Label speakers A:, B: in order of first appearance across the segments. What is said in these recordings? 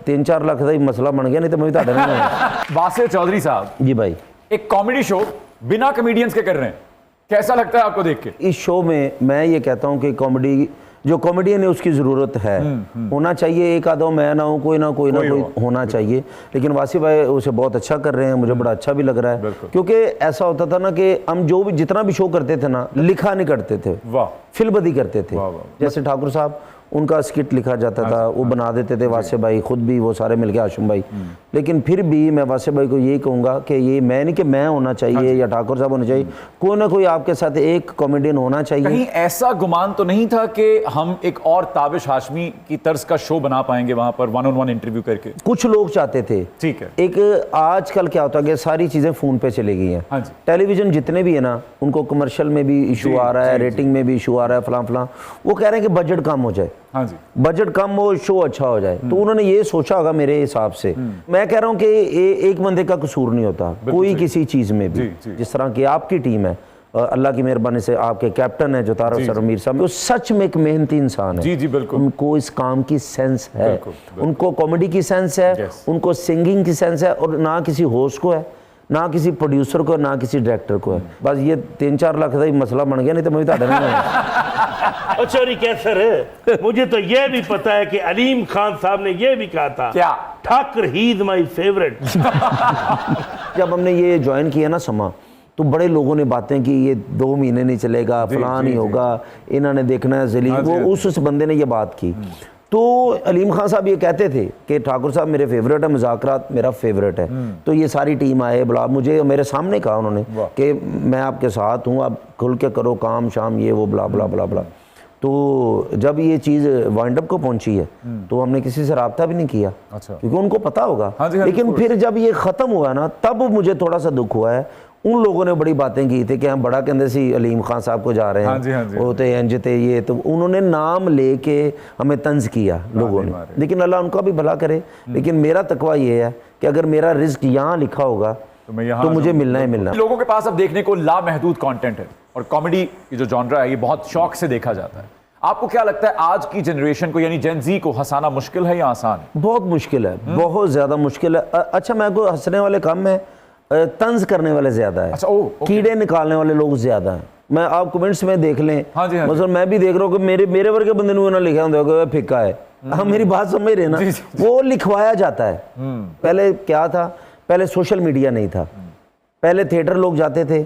A: 3-4 लाख का ही मसला बन गया, नहीं तो मैं भी
B: वासिल चौधरी साहब
A: जी भाई,
B: एक कॉमेडी शो बिना कॉमेडियंस के कर रहे हैं, कैसा लगता है आपको देख के?
A: इस शो में मैं ये कहता हूँ कि कॉमेडी, जो कॉमेडियन है उसकी ज़रूरत है, होना चाहिए। एक आधा मैं ना हूँ, कोई ना कोई होना चाहिए। लेकिन वासी भाई उसे बहुत अच्छा कर रहे हैं, मुझे बड़ा अच्छा भी लग रहा है, क्योंकि ऐसा होता था ना कि हम जो भी जितना भी शो करते थे ना, लिखा नहीं करते थे, फिल्मबदी करते थे। जैसे ठाकुर साहब, उनका स्किट लिखा जाता था, वो बना देते थे वासे भाई, खुद भी वो सारे मिलके, आशुम भाई। लेकिन फिर भी मैं वासे भाई को यही कहूँगा कि ये मैं नहीं कि मैं होना चाहिए या ठाकुर साहब होना चाहिए, कोई ना कोई आपके साथ एक कॉमेडियन होना चाहिए।
B: कहीं ऐसा गुमान तो नहीं था कि हम एक और ताबिश हाशमी की तर्ज का शो बना पाएंगे वहां पर 1-on-1 इंटरव्यू करके?
A: कुछ लोग चाहते थे,
B: ठीक है।
A: एक आजकल क्या होता है कि सारी चीजें फोन पे चली गई हैं। टेलीविजन जितने भी है ना, उनको कमर्शियल में भी इशू आ रहा है, रेटिंग में भी इशू आ रहा है, फलां फलां। वो कह रहे हैं कि बजट कम हो जाए, बजट कम हो, शो अच्छा हो जाए। तो उन्होंने ये सोचा होगा मेरे हिसाब से। मैं कह रहा हूं कि एक बंदे का कसूर नहीं होता कोई किसी चीज में भी। जिस तरह की आपकी टीम है, अल्लाह की मेहरबानी से आपके कैप्टन है जो तारक सरमीर साहब, वो सच में एक मेहनती इंसान है।
B: जी जी बिल्कुल।
A: उनको इस काम की सेंस है, उनको कॉमेडी की सेंस है, उनको सिंगिंग की सेंस है, और ना किसी होस्ट को है, ना किसी प्रोड्यूसर को, ना किसी डायरेक्टर को है। बस ये 3-4 लाख का ही मसला बन गया, नहीं तो मैं भी
C: अच्छा कैसर है, मुझे तो ये भी पता है कि अलीम खान साहब ने ये भी कहा था,
B: क्या?
C: Thakar he is my favourite.
A: जब हमने ये ज्वाइन किया ना समा, तो बड़े लोगों ने बातें की, ये 2 महीने नहीं चलेगा, फलां नहीं होगा, इन्होंने देखना है जलील। वो उस बंदे ने ये बात की। तो अलीम खान साहब ये कहते थे कि ठाकुर साहब मेरे फेवरेट है, मुज़ाकरात मेरा फेवरेट है। तो ये सारी टीम आए, बुला, मुझे मेरे सामने कहा उन्होंने कि मैं आपके साथ हूँ, आप खुल के करो काम शाम, ये वो बला बला बला बला। तो जब ये चीज़ वाइंड अप को पहुंची है तो हमने किसी से रब्ता भी नहीं किया, क्योंकि उनको पता होगा। लेकिन फिर जब ये ख़त्म हुआ ना, तब मुझे थोड़ा सा दुख हुआ है। उन लोगों ने बड़ी बातें की थी कि हम बड़ा कहते सी अलीम खान साहब को जा रहे हैं, वो तो इंज थे ये, तो उन्होंने नाम लेके हमें तंज किया लोगों ने। लेकिन अल्लाह उनका भी भला करे। लेकिन मेरा तकवा ये है कि अगर मेरा रिस्क यहाँ लिखा होगा तो मुझे मिलना ही मिलना।
B: लोगों के पास अब देखने को लामहदूद कंटेंट है, और कॉमेडी की जो जॉनरा है ये बहुत शौक से देखा जाता है। आपको क्या लगता है आज की जनरेशन को, यानी जेन ज़ी को हंसाना मुश्किल है या आसान है?
A: बहुत मुश्किल है, बहुत ज्यादा मुश्किल है। अच्छा, मैं को हंसने वाले कम है, तंज करने वाले ज्यादा है। अच्छा, कीड़े निकालने वाले लोग ज्यादा हैं। मैं आप कमेंट्स में देख लें, मतलब मैं भी देख रहा हूँ कि मेरे वर्गे बंदे ने ना लिखा होगा फिक्का है। हाँ, मेरी बात समझ रहे ना, वो लिखवाया जाता है। पहले क्या था, पहले सोशल मीडिया नहीं था, पहले थिएटर लोग जाते थे,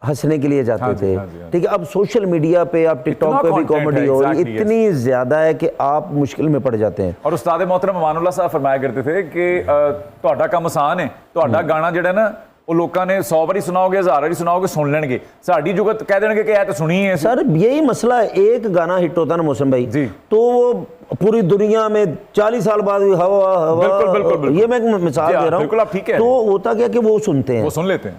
A: हंसने के लिए जाते थे, ठीक है। अब सोशल मीडिया पे, आप टिकटॉक पे भी कॉमेडी हो रही, इतनी ज्यादा है कि आप मुश्किल में पड़ जाते हैं।
B: और उस्ताद मोहतरम अमानुल्लाह साहब फरमाया करते थे कि ਤੁਹਾਡਾ ਕੰਮ आसान है, ਤੁਹਾਡਾ गाना ਜਿਹੜਾ ना वो लोगों ने 100 बारी सुनाओगे, 1000 बारी सुनाओगे, सुन लेंगे। साड़ी जुगत कह देंगे कि यह तो सुनी है।
A: सर यही मसला है, एक गाना हिट होता ना मौसम भाई जी, तो वो पूरी दुनिया में 40 साल बाद भी हवा हवा, बिल्कुल, ये मैं एक मिसाल दे रहा हूँ।
B: ठीक है।
A: तो होता क्या कि वो सुनते हैं,
B: वो सुन लेते हैं।